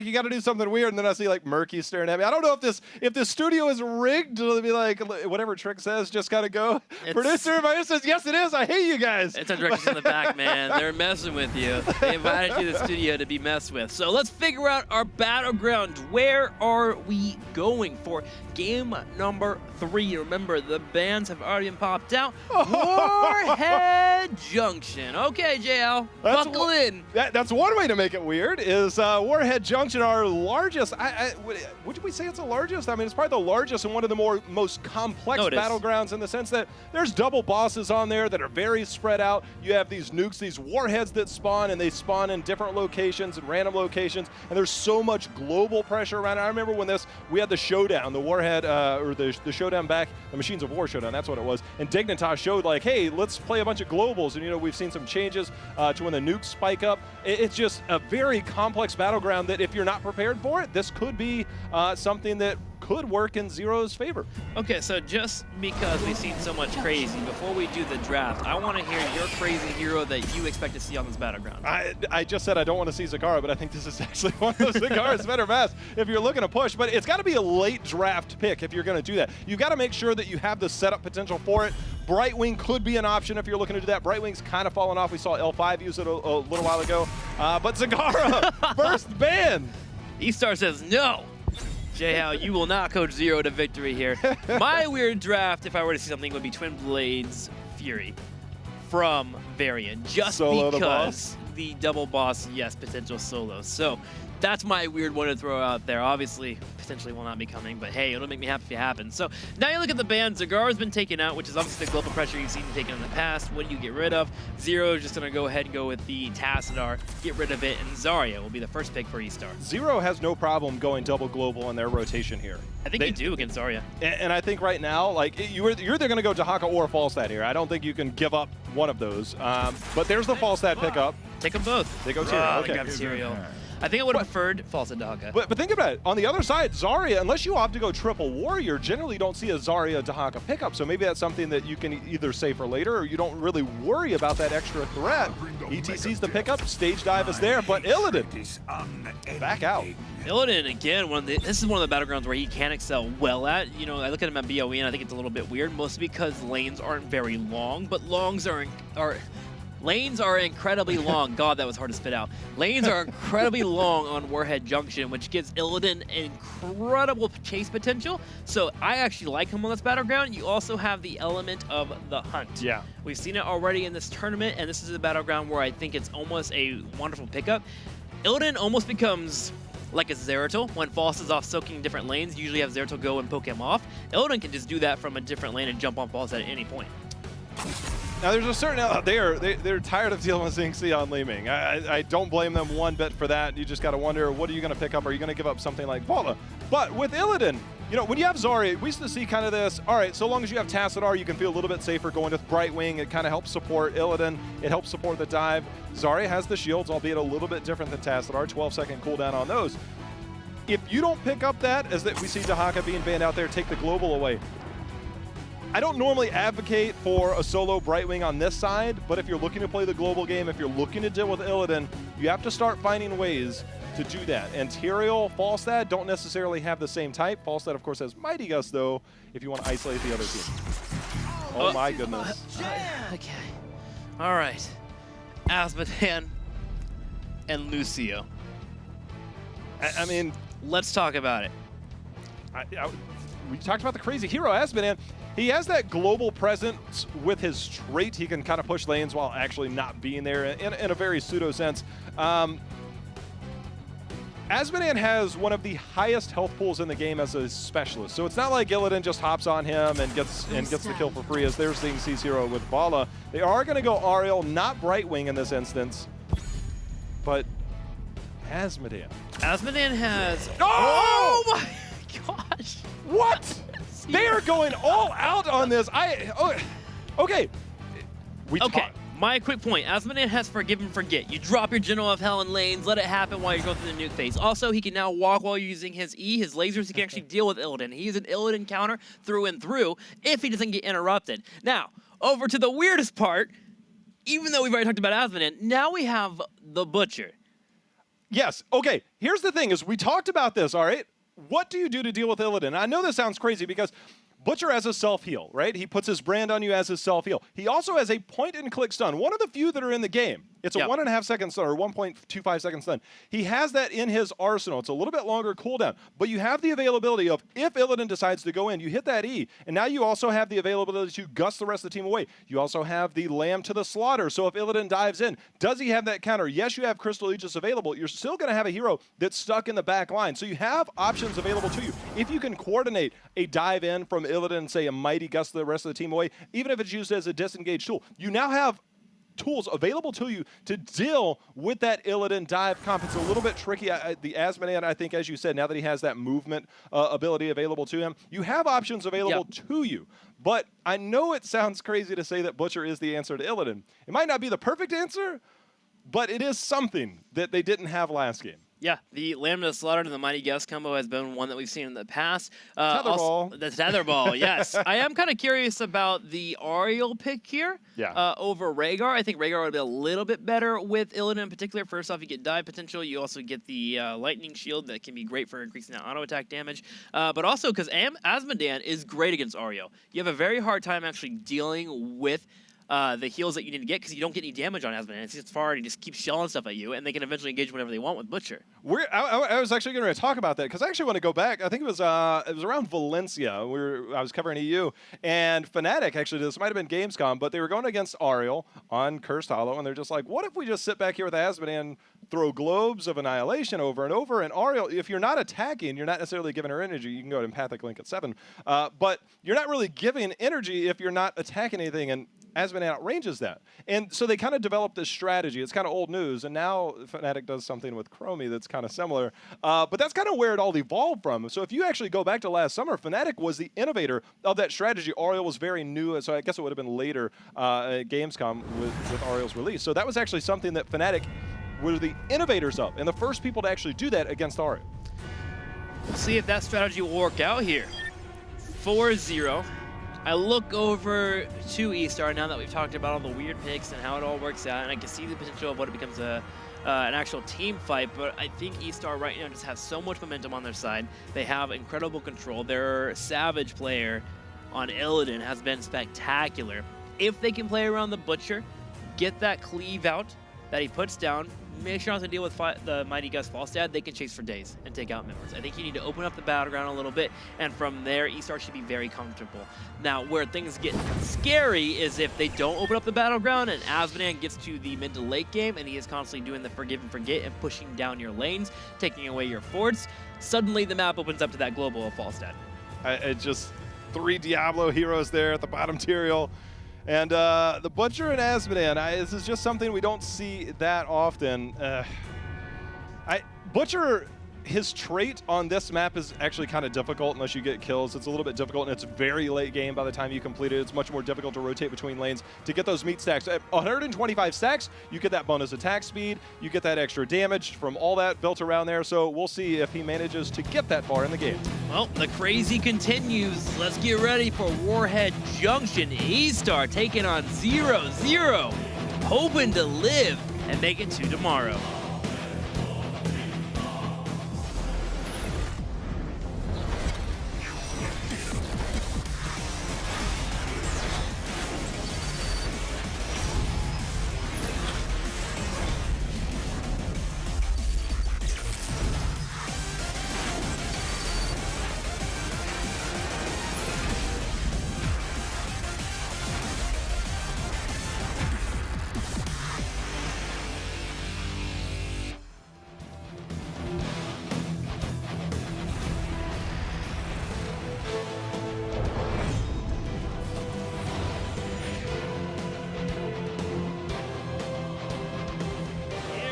you got to do something weird, and then I see like Murky staring at me. I don't know if this studio is rigged. It'll be like whatever Trick says, just gotta go. Producer Maya says yes, it is. I hate you guys. It's our directors in the back, man. They're messing with you. They invited you to the studio to be messed with. So let's figure out our battleground. Where are we going for game number 3? Remember, the bands have already been popped out. Warhead Junction. Okay, JL, buckle in. That's one way to make it weird. Is Warhead Junction our largest? Would we say it's the largest? I mean, it's probably the largest and one of the most complex battlegrounds in the sense that there's double bosses on there that are very spread out. You have these nukes, these warheads that spawn, and they spawn in different locations and random locations, and there's so much global pressure around it. I remember when we had the showdown, the Warhead, or the showdown back, the Machines of War showdown, that's what it was, and Dignitas showed like, hey, let's play a bunch of globals, and you know, we've seen some changes to when the nukes spike up. It's just a very complex battleground that if you're not prepared for it, this could be something that could work in Zero's favor. Okay, so just because we've seen so much crazy, before we do the draft, I want to hear your crazy hero that you expect to see on this battleground. I just said I don't want to see Zagara, but I think this is actually one of those Zagara's better best if you're looking to push, but it's got to be a late draft pick if you're going to do that. You've got to make sure that you have the setup potential for it. Brightwing could be an option if you're looking to do that. Brightwing's kind of fallen off. We saw L5 use it a little while ago, but Zagara, first ban. eStar says no. J-How, you will not coach Zero to victory here. My weird draft, if I were to see something, would be Twin Blades Fury from Varian. Just solo because the double boss, yes, potential solo. So that's my weird one to throw out there. Obviously, potentially will not be coming, but hey, it'll make me happy if it happens. So now you look at the ban. Zagara's been taken out, which is obviously the global pressure you've seen taken in the past. What do you get rid of? Zero is just going to go ahead and go with the Tassadar, get rid of it, and Zarya will be the first pick for eStar. Zero has no problem going double global in their rotation here. I think they do against Zarya. And I think right now, like, you're either going to go Dahaka or Falstad here. I don't think you can give up one of those. But there's the Falstad pickup. Take them both. They go Tyrael. Okay. They grab Tyrael. I think I would have preferred Falstad Dahaka. But think about it. On the other side, Zarya, unless you opt to go triple warrior, generally don't see a Zarya Dahaka pickup. So maybe that's something that you can either save for later, or you don't really worry about that extra threat. ETC's the pickup, stage dive is there, but Illidan back out. Illidan, again, this is one of the battlegrounds where he can excel well at. You know, I look at him at BOE and I think it's a little bit weird, mostly because lanes aren't very long, but lanes are incredibly long. God, that was hard to spit out. Lanes are incredibly long on Warhead Junction, which gives Illidan incredible chase potential. So I actually like him on this battleground. You also have the element of the hunt. Yeah. We've seen it already in this tournament, and this is a battleground where I think it's almost a wonderful pickup. Illidan almost becomes like a Zeratul. When False is off soaking different lanes, you usually have Zeratul go and poke him off. Illidan can just do that from a different lane and jump on False at any point. Now, there's a certain they're tired of dealing with Xingxi on Li-Ming. I don't blame them one bit for that. You just got to wonder, what are you going to pick up? Are you going to give up something like Valla? But with Illidan, you know, when you have Zarya, we used to see kind of this, all right, so long as you have Tassadar, you can feel a little bit safer going with Brightwing. It kind of helps support Illidan. It helps support the dive. Zarya has the shields, albeit a little bit different than Tassadar, 12-second cooldown on those. If you don't pick up that, as that we see Dahaka being banned out there, take the global away. I don't normally advocate for a solo Brightwing on this side, but if you're looking to play the global game, if you're looking to deal with Illidan, you have to start finding ways to do that. And Tyrael, Falstad don't necessarily have the same type. Falstad, of course, has Mighty Gust, though, if you want to isolate the other team. Oh my goodness. Okay. All right. Azmodan and Lucio. I mean, let's talk about it. We talked about the crazy hero, Azmodan. He has that global presence with his trait. He can kind of push lanes while actually not being there in a very pseudo sense. Azmodan has one of the highest health pools in the game as a specialist. So it's not like Illidan just hops on him and gets the kill for free, as they're seeing C0 with Valla. They are going to go Ariel, not Brightwing in this instance, but Azmodan. Azmodan has... Oh! Oh my gosh! What? They are going all out on this. Okay. My quick point, Azmodan has forgive and forget. You drop your General of Hell in lanes, let it happen while you're going through the nuke phase. Also, he can now walk while you're using his E, his lasers. He can actually deal with Illidan. He's an Illidan counter through and through if he doesn't get interrupted. Now, over to the weirdest part, even though we've already talked about Azmodan, now we have the Butcher. Yes. Okay. Here's the thing: is we talked about this. All right. What do you do to deal with Illidan? I know this sounds crazy because Butcher has a self-heal, right? He puts his brand on you as his self-heal. He also has a point-and-click stun, one of the few that are in the game. It's a 1.5 second stun or 1.25 second stun. He has that in his arsenal. It's a little bit longer cooldown, but you have the availability of if Illidan decides to go in, you hit that E, and now you also have the availability to gust the rest of the team away. You also have the Lamb to the Slaughter, so if Illidan dives in, does he have that counter? Yes, you have Crystal Aegis available. You're still going to have a hero that's stuck in the back line, so you have options available to you. If you can coordinate a dive in from Illidan and say a mighty gust the rest of the team away, even if it's used as a disengaged tool, you now have tools available to you to deal with that Illidan dive comp. It's a little bit tricky. The Asmodean, I think, as you said, now that he has that movement ability available to him, you have options available to you. But I know it sounds crazy to say that Butcher is the answer to Illidan. It might not be the perfect answer, but it is something that they didn't have last game. Yeah, the Lamb to the Slaughter to the Mighty Gust combo has been one that we've seen in the past. Tetherball. The Tetherball, yes. I am kind of curious about the Ariel pick here over Rhaegar. I think Rhaegar would be a little bit better with Illidan in particular. First off, you get dive potential. You also get the Lightning Shield that can be great for increasing that auto attack damage. But also because Asmodean is great against Ariel. You have a very hard time actually dealing with the heals that you need to get because you don't get any damage on Asmodean. It's just far and he just keeps shelling stuff at you, and they can eventually engage whenever they want with Butcher. I was actually going to talk about that because I actually want to go back. I think it was around Valencia. I was covering EU, and Fnatic actually, this might have been Gamescom, but they were going against Ariel on Cursed Hollow, and they're just like, what if we just sit back here with Asmodean, throw globes of annihilation over and over, and Ariel, if you're not attacking, you're not necessarily giving her energy. You can go to Empathic Link at 7, but you're not really giving energy if you're not attacking anything, and Asmodean outranges that. And so they kind of developed this strategy. It's kind of old news, and now Fnatic does something with Chromie that's kind of similar. But that's kind of where it all evolved from. So if you actually go back to last summer, Fnatic was the innovator of that strategy. Ariel was very new, so I guess it would have been later at Gamescom with Ariel's release. So that was actually something that Fnatic were the innovators of, and the first people to actually do that against Ariel. We'll see if that strategy will work out here. 4-0. I look over to eStar now that we've talked about all the weird picks and how it all works out, and I can see the potential of what it becomes an actual team fight, but I think eStar right now just has so much momentum on their side. They have incredible control. Their Savage player on Illidan has been spectacular. If they can play around the Butcher, get that cleave out that he puts down, make sure not to deal with the Mighty Gust Falstad, they can chase for days and take out members. I think you need to open up the battleground a little bit, and from there, eStar should be very comfortable. Now, where things get scary is if they don't open up the battleground and Asmodean gets to the mid to late game and he is constantly doing the forgive and forget and pushing down your lanes, taking away your forts, suddenly the map opens up to that global of Falstad. It just 3 Diablo heroes there at the bottom tier. And the Butcher and Asmodean, this is just something we don't see that often. Butcher, his trait on this map is actually kind of difficult unless you get kills. It's a little bit difficult, and it's very late game by the time you complete it. It's much more difficult to rotate between lanes to get those meat stacks. At 125 stacks, you get that bonus attack speed, you get that extra damage from all that built around there, so we'll see if he manages to get that far in the game. Well, the crazy continues. Let's get ready for Warhead Junction. eStar taking on 0-0, hoping to live and make it to tomorrow.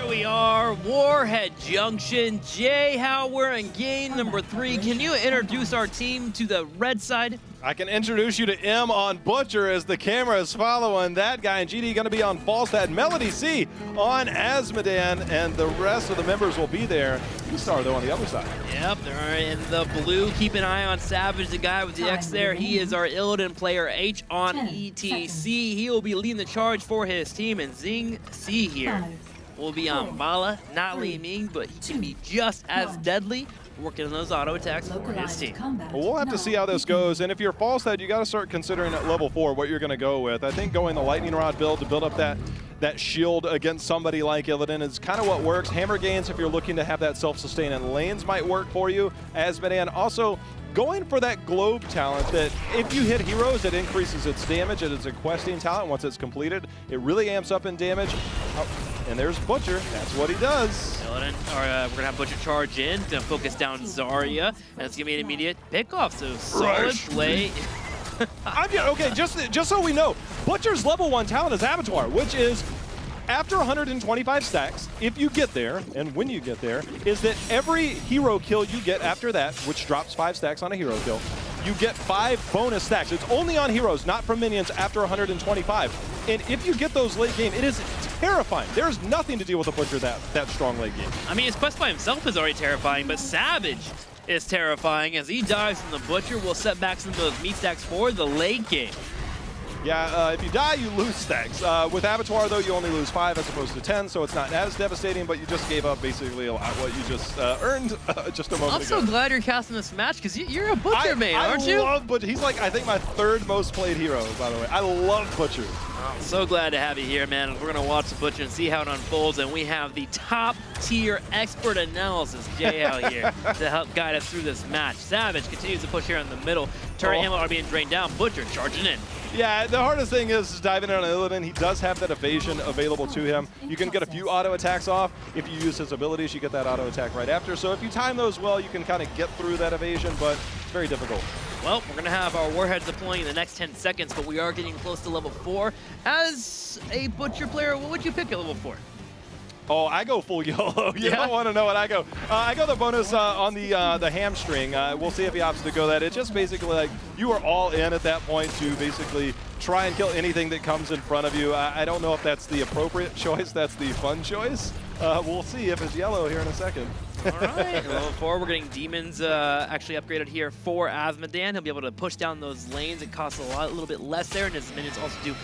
We are Warhead Junction. Jay, how we're in game number 3. Can you introduce our team to the red side? I can introduce you to M on Butcher as the camera is following that guy, and GD going to be on Falstad. Melody C on Asmodean, and the rest of the members will be there. eStar, though, on the other side. Yep, they're in the blue. Keep an eye on Savage, the guy with the X there. He is our Illidan player, H on ETC. He will be leading the charge for his team, and Zing C here. will be on Bala, not Li Ming, but he can be just as deadly working on those auto attacks for his team. Well, we'll have to see how this goes, and if you're Falstad, you got to start considering at level 4 what you're going to go with. I think going the Lightning Rod build to build up that shield against somebody like Illidan is kind of what works. Hammer gains, if you're looking to have that self-sustain in lanes, might work for you. Asmodean also going for that globe talent that if you hit heroes, it increases its damage. It is a questing talent. Once it's completed, it really amps up in damage. Oh, and there's Butcher. That's what he does. Illidan, we're gonna have Butcher charge in, gonna focus down Zarya, and it's gonna be an immediate pickoff. So solid play. Okay, just so we know, Butcher's level 1 talent is Abattoir, which is after 125 stacks, if you get there, and when you get there, is that every hero kill you get after that, which drops 5 stacks on a hero kill, you get 5 bonus stacks. It's only on heroes, not from minions after 125. And if you get those late game, it is terrifying. There's nothing to deal with a Butcher that strong late game. I mean, his quest by himself is already terrifying, but Savage is terrifying as he dives from the Butcher. Will set back some of those meat stacks for the late game. Yeah, if you die, you lose stacks. With Abattoir, though, you only lose 5 as opposed to 10, so it's not as devastating, but you just gave up basically a lot what you just earned just a moment ago. I'm so glad you're casting this match, because you're a Butcher main, aren't you? I love Butcher. He's like, I think, my 3rd most played hero, by the way. I love Butcher. I'm so glad to have you here, man. We're going to watch the Butcher and see how it unfolds, and we have the top-tier expert analysis, Jay out here, to help guide us through this match. Savage continues to push here in the middle. Turret ammo are being drained down. Butcher charging in. Yeah, the hardest thing is diving in on Illidan. He does have that evasion available to him. You can get a few auto attacks off. If you use his abilities, you get that auto attack right after. So if you time those well, you can kind of get through that evasion, but it's very difficult. Well, we're going to have our Warheads deploying in the next 10 seconds, but we are getting close to level 4. As a Butcher player, what would you pick at level 4? Oh, I go full YOLO. You don't want to know what I go. I go the bonus on the hamstring. We'll see if he opts to go that. It's just basically like you are all in at that point to basically try and kill anything that comes in front of you. I don't know if that's the appropriate choice. That's the fun choice. We'll see if it's yellow here in a second. All right, level 4, we're getting Demons actually upgraded here for Asmodean. He'll be able to push down those lanes. It costs a little bit less there, and his minions also do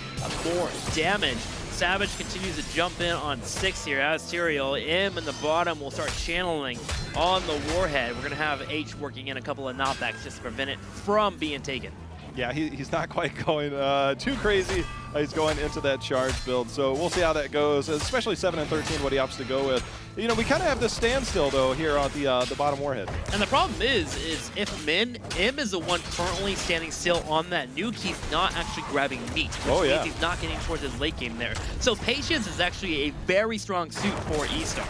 more damage. Savage continues to jump in on 6 here as Tyrael. M in the bottom will start channeling on the Warhead. We're going to have H working in a couple of knockbacks just to prevent it from being taken. Yeah, he's not quite going too crazy. He's going into that charge build, so we'll see how that goes, especially 7 and 13, what he opts to go with. You know, we kind of have this standstill, though, here on the bottom Warhead. And the problem is if M is the one currently standing still on that nuke, he's not actually grabbing meat, which means he's not getting towards his late game there. So patience is actually a very strong suit for eStar.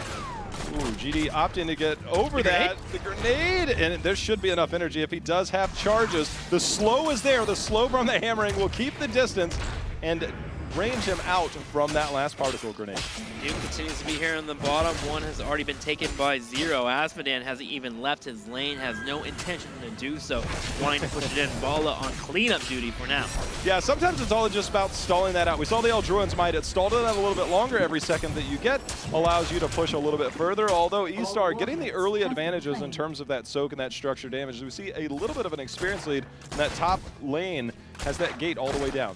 Ooh, GD opting to get over that. The grenade, and there should be enough energy if he does have charges. The slow is there. The slow from the hammering will keep the distance and range him out from that last particle grenade. Duke continues to be here in the bottom. One has already been taken by 0. Asmodean hasn't even left his lane, has no intention to do so, wanting to push it in. Bala on cleanup duty for now. Yeah, sometimes it's all just about stalling that out. We saw the Eldruin's might. It stalled it out a little bit longer. Every second that you get allows you to push a little bit further, although eStar getting the early advantages in terms of that soak and that structure damage. We see a little bit of an experience lead, and that top lane has that gate all the way down.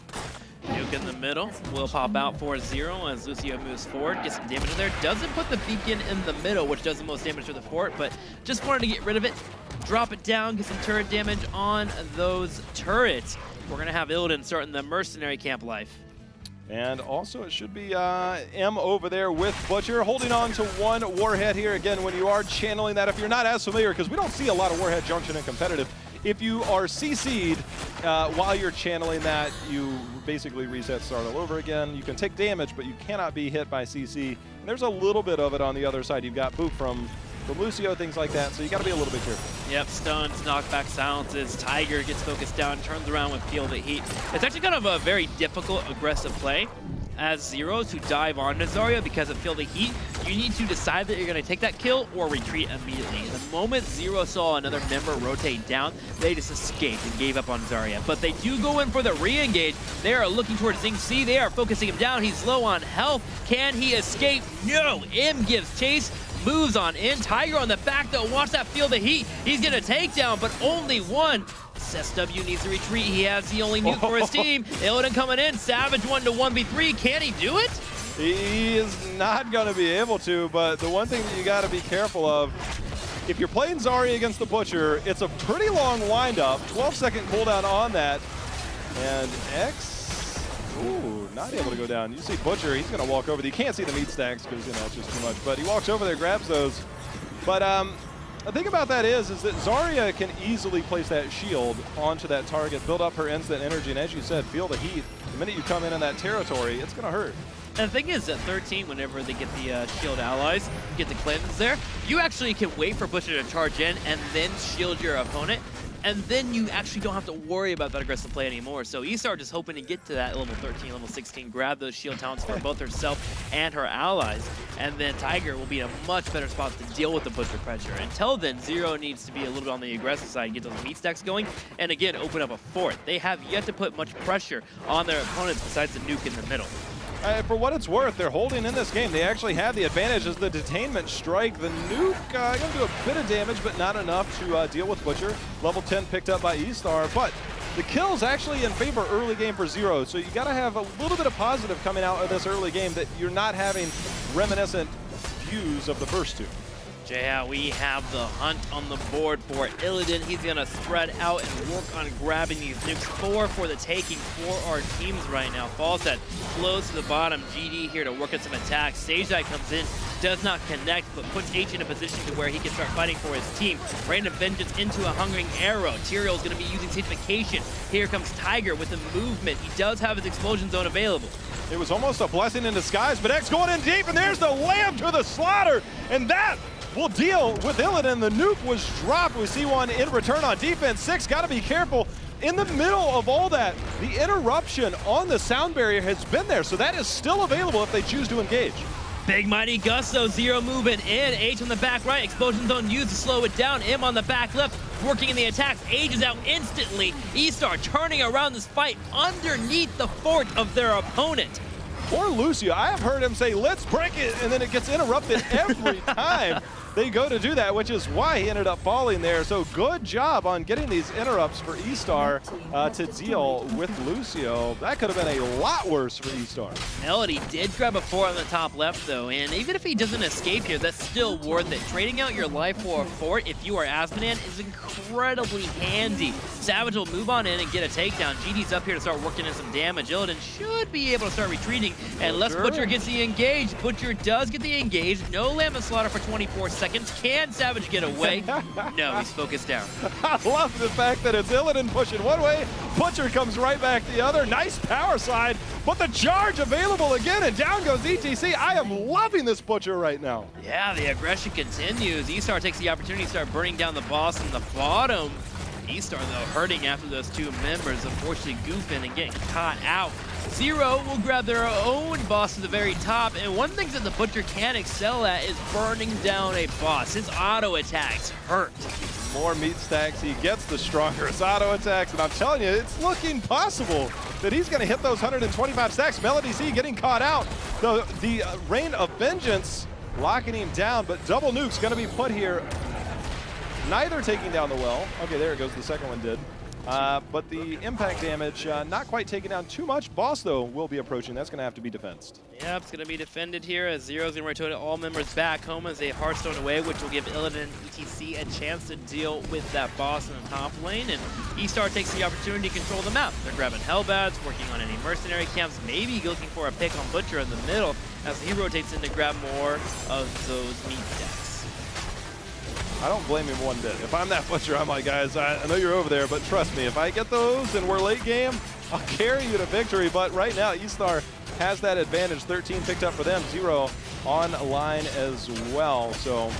Nuke in the middle will pop out for 0 as Lucio moves forward, gets some damage in there. Doesn't put the beacon in the middle, which does the most damage to the fort, but just wanted to get rid of it, drop it down, get some turret damage on those turrets. We're going to have Illidan starting the mercenary camp life. And also it should be M over there with Butcher, holding on to one Warhead here. Again, when you are channeling that, if you're not as familiar, because we don't see a lot of Warhead Junction in competitive, if you are CC'd while you're channeling that, you basically reset, start all over again. You can take damage, but you cannot be hit by CC. And there's a little bit of it on the other side. You've got Boop from Lucio, things like that, so you got to be a little bit careful. Yep, stuns, knockback silences, Tiger gets focused down, turns around with Feel the Heat. It's actually kind of a very difficult, aggressive play as Zeros who dive onto Zarya because of Feel the Heat. You need to decide that you're going to take that kill or retreat immediately. The moment Zero saw another member rotate down, they just escaped and gave up on Zarya. But they do go in for the re-engage. They are looking towards Zing C. They are focusing him down. He's low on health. Can he escape? No. M gives chase. Moves on in. Tiger on the back though. Watch that Feel the Heat. He's going to take down, but only one. SW needs to retreat. He has the only nuke for his team. Illidan coming in. Savage 1 to 1v3. Can he do it? He is not going to be able to, but the one thing that you got to be careful of, if you're playing Zarya against the Butcher, it's a pretty long windup, 12-second cooldown on that, and X, ooh, not able to go down. You see Butcher, he's going to walk over. You can't see the meat stacks because, you know, it's just too much, but he walks over there, grabs those. But the thing about that is that Zarya can easily place that shield onto that target, build up her instant energy, and as you said, feel the heat. The minute you come in that territory, it's going to hurt. And the thing is, at 13, whenever they get the shield allies, get the cleanse there, you actually can wait for Butcher to charge in and then shield your opponent. And then you actually don't have to worry about that aggressive play anymore. So eStar just hoping to get to that level 13, level 16, grab those shield talents for both herself and her allies. And then Tiger will be in a much better spot to deal with the Butcher pressure. Until then, Zero needs to be a little bit on the aggressive side, get those meat stacks going, and again, open up a fourth. They have yet to put much pressure on their opponents besides the nuke in the middle. For what it's worth, they're holding in this game. They actually have the advantage as the detainment strike. The nuke going to do a bit of damage, but not enough to deal with Butcher. Level 10 picked up by eStar, but the kill's actually in favor early game for Zero. So you got to have a little bit of positive coming out of this early game that you're not having reminiscent views of the first two. Yeah, we have the hunt on the board for Illidan. He's going to spread out and work on grabbing these nukes. 4 for the taking for our teams right now. Falset flows to the bottom. GD here to work on some attacks. Seijai comes in, does not connect, but puts H in a position to where he can start fighting for his team. Random Vengeance into a Hungering Arrow. Tyrael's going to be using Sanctification. Here comes Tiger with the movement. He does have his Explosion Zone available. It was almost a blessing in disguise, but X going in deep, and there's the lamb to the slaughter, and that will deal with Illidan. The nuke was dropped. We see one in return on defense. 6, got to be careful. In the middle of all that, the interruption on the sound barrier has been there, so that is still available if they choose to engage. Big Mighty Gusto, Zero moving in. H on the back right, Explosion Zone used to slow it down. M on the back left, working in the attacks. H is out instantly. eStar turning around this fight underneath the fort of their opponent. Poor Lucio, I have heard him say, let's break it, and then it gets interrupted every time they go to do that, which is why he ended up falling there. So good job on getting these interrupts for eStar to deal with Lucio. That could have been a lot worse for eStar. Melody did grab a 4 on the top left, though, and even if he doesn't escape here, that's still worth it. Trading out your life for a fort, if you are Asmodan, is incredibly handy. Savage will move on in and get a takedown. GD's up here to start working in some damage. Illidan should be able to start retreating, unless Butcher gets the engage. Butcher does get the engage. No Lamb of Slaughter for 24 seconds. Can Savage get away? No, he's focused down. I love the fact that it's Illidan pushing one way, Butcher comes right back the other. Nice power side, but the charge available again, and down goes ETC. I am loving this Butcher right now. Yeah, the aggression continues. eStar takes the opportunity to start burning down the boss in the bottom. eStar, though, hurting after those 2 members, unfortunately goofing and getting caught out. Zero will grab their own boss to the very top, and one thing that the Butcher can excel at is burning down a boss. His auto attacks hurt. More meat stacks he gets, the stronger his auto attacks, and I'm telling you, it's looking possible that he's going to hit those 125 stacks. Melody C getting caught out. The Rain of Vengeance locking him down, but double nuke's going to be put here. Neither taking down the well. Okay, there it goes. The second one did. But the impact damage, not quite taking down too much. Boss, though, will be approaching. That's going to have to be defensed. Yep, it's going to be defended here as Zero's going to rotate all members back home as a Hearthstone away, which will give Illidan and ETC a chance to deal with that boss in the top lane. And eStar takes the opportunity to control the map. They're grabbing Hellbats, working on any mercenary camps, maybe looking for a pick on Butcher in the middle as he rotates in to grab more of those meat stacks. I don't blame him one bit. If I'm that Butcher, I'm like, guys, I know you're over there, but trust me, if I get those and we're late game, I'll carry you to victory. But right now, eStar has that advantage. 13 picked up for them, 0 on line as well. So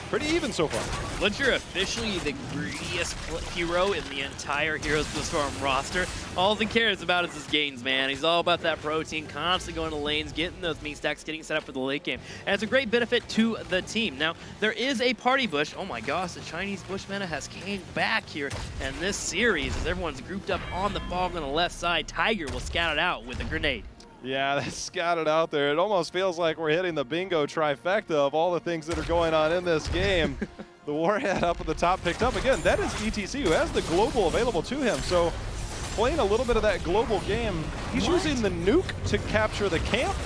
pretty even so far. Butcher officially the greediest hero in the entire Heroes of the Storm roster. All he cares about is his gains, man. He's all about that protein, constantly going to lanes, getting those meat stacks, getting set up for the late game. And it's a great benefit to the team. Now, there is a party bush. Oh my gosh, the Chinese bush meta has came back here in this series as everyone's grouped up on the fog on the left side. Tiger will scout it out with a grenade. Yeah, that's scouted out there. It almost feels like we're hitting the bingo trifecta of all the things that are going on in this game. The Warhead up at the top picked up. Again, that is ETC, who has the global available to him. So playing a little bit of that global game. He's using the nuke to capture the camp.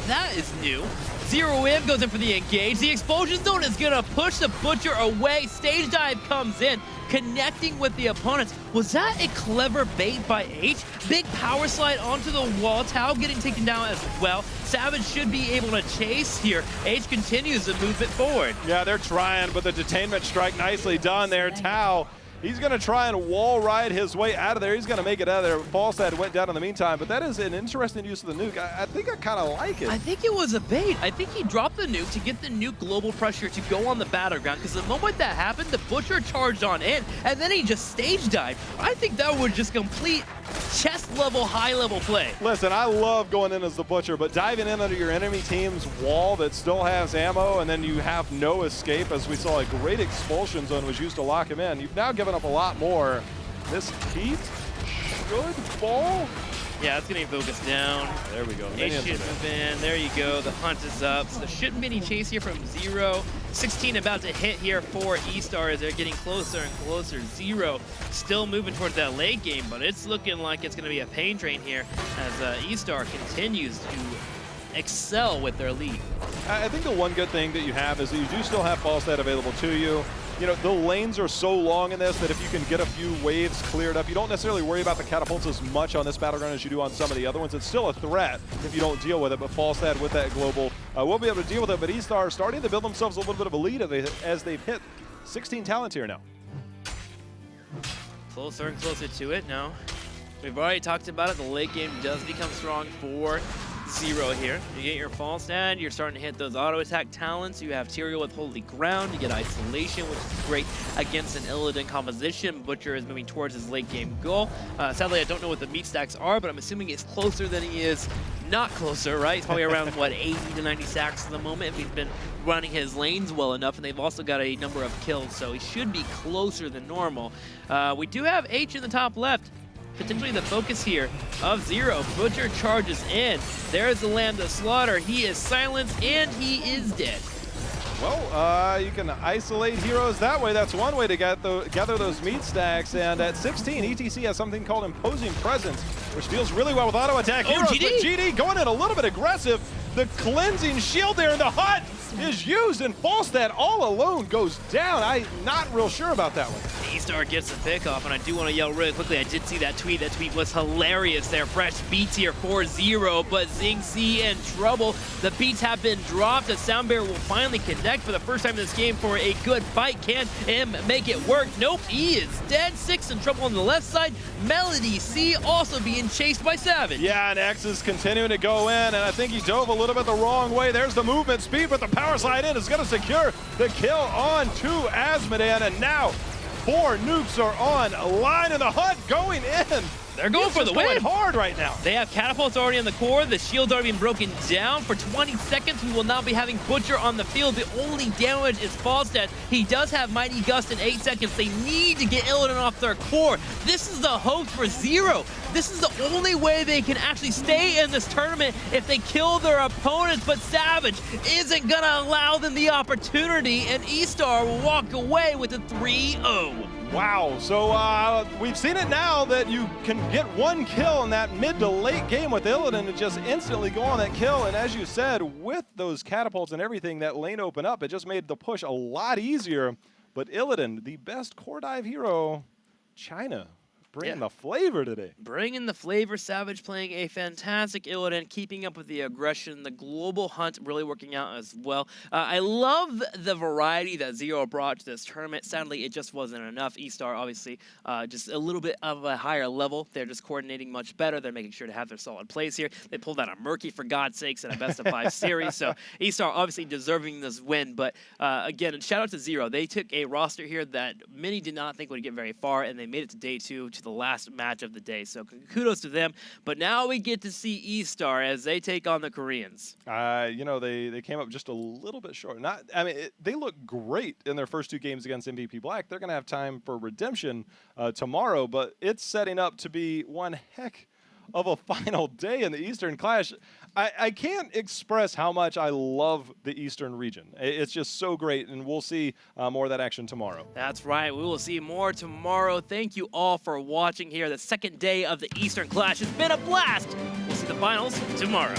that is new. Zero in goes in for the engage. The explosion zone is gonna push the Butcher away. Stage dive comes in, connecting with the opponents. Was that a clever bait by H? Big power slide onto the wall. Tao getting taken down as well. Savage should be able to chase here. H continues to move it forward. Yeah, they're trying, but the detainment strike nicely done there. Tao, he's going to try and wall ride his way out of there. He's going to make it out of there. Falstad went down in the meantime, but that is an interesting use of the nuke. I think I kind of like it. I think it was a bait. I think he dropped the nuke to get the nuke global pressure to go on the battleground, because the moment that happened, the Butcher charged on in, and then he just stage dived. I think that would just complete chest level, high level play. Listen, I love going in as the Butcher, but diving in under your enemy team's wall that still has ammo, and then you have no escape, as we saw a great expulsion zone was used to lock him in. You've now given up a lot more. This heat should fall. Yeah, it's getting focused down. There we go. H should move in. There you go. The hunt is up. So there shouldn't be any chase here from Zero. 16 about to hit here for eStar as they're getting closer and closer. Zero still moving towards that late game, but it's looking like it's going to be a pain train here as eStar continues to excel with their lead. I think the one good thing that you have is that you do still have Falstad available to you. You know, the lanes are so long in this that if you can get a few waves cleared up, you don't necessarily worry about the catapults as much on this battleground as you do on some of the other ones. It's still a threat if you don't deal with it, but Falstad with that global will be able to deal with it. But eStar starting to build themselves a little bit of a lead as they've hit 16 talent here now. Closer and closer to it now. We've already talked about it. The late game does become strong for Zero here. You get your Falstad, you're starting to hit those auto attack talents. You have Tyrael with Holy Ground. You get Isolation, which is great against an Illidan composition. Butcher is moving towards his late game goal. Sadly, I don't know what the meat stacks are, but I'm assuming it's closer than he is not closer, right? It's probably around, what, 80 to 90 stacks at the moment if he's been running his lanes well enough, and they've also got a number of kills, so he should be closer than normal. We do have H in the top left. Potentially the focus here of Zero. Butcher charges in. There's the Lambda Slaughter. He is silenced, and he is dead. Well, you can isolate heroes that way. That's one way to gather those meat stacks. And at 16, ETC has something called Imposing Presence, which deals really well with auto attack heroes. GD. But GD going in a little bit aggressive. The cleansing shield there in the hut is used, and Falstad all alone goes down. I'm not real sure about that one. eStar gets the pick off, and I do want to yell really quickly. I did see that tweet. That tweet was hilarious there. Fresh beats here for Zero, but Zing C in trouble. The beats have been dropped. The Soundbear will finally connect for the first time in this game for a good fight. Can him make it work? Nope, he is dead. Six in trouble on the left side. Melody C also being chased by Savage. Yeah, and X is continuing to go in, and I think he dove a little bit the wrong way. There's the movement speed, but the power slide in is going to secure the kill on to Azmodan, and now 4 nukes are on. Line in the hut going in. They're going for the win. Going hard right now. They have catapults already in the core. The shield's already been broken down. For 20 seconds, we will now be having Butcher on the field. The only damage is Falstad. He does have Mighty Gust in 8 seconds. They need to get Illidan off their core. This is the hope for Zero. This is the only way they can actually stay in this tournament if they kill their opponents. But Savage isn't going to allow them the opportunity, and eStar will walk away with a 3-0. Wow, so we've seen it now that you can get one kill in that mid to late game with Illidan and just instantly go on that kill. And as you said, with those catapults and everything, that lane open up, it just made the push a lot easier. But Illidan, the best core dive hero, China, bringing the flavor today. Bringing the flavor. Savage playing a fantastic Illidan, keeping up with the aggression. The global hunt really working out as well. I love the variety that Zero brought to this tournament. Sadly, it just wasn't enough. eStar, obviously, just a little bit of a higher level. They're just coordinating much better. They're making sure to have their solid plays here. They pulled out a Murky, for God's sakes, in a best-of-5 series. So eStar obviously deserving this win. But again, shout out to Zero. They took a roster here that many did not think would get very far, and they made it to day 2, to the last match of the day. So kudos to them. But now we get to see eStar as they take on the Koreans. You know, they came up just a little bit short. They look great in their first 2 games against MVP Black. They're going to have time for redemption tomorrow, but it's setting up to be one heck of a final day in the Eastern Clash. I can't express how much I love the Eastern region. It's just so great, and we'll see more of that action tomorrow. That's right. We will see more tomorrow. Thank you all for watching here. The second day of the Eastern Clash has been a blast. We'll see the finals tomorrow.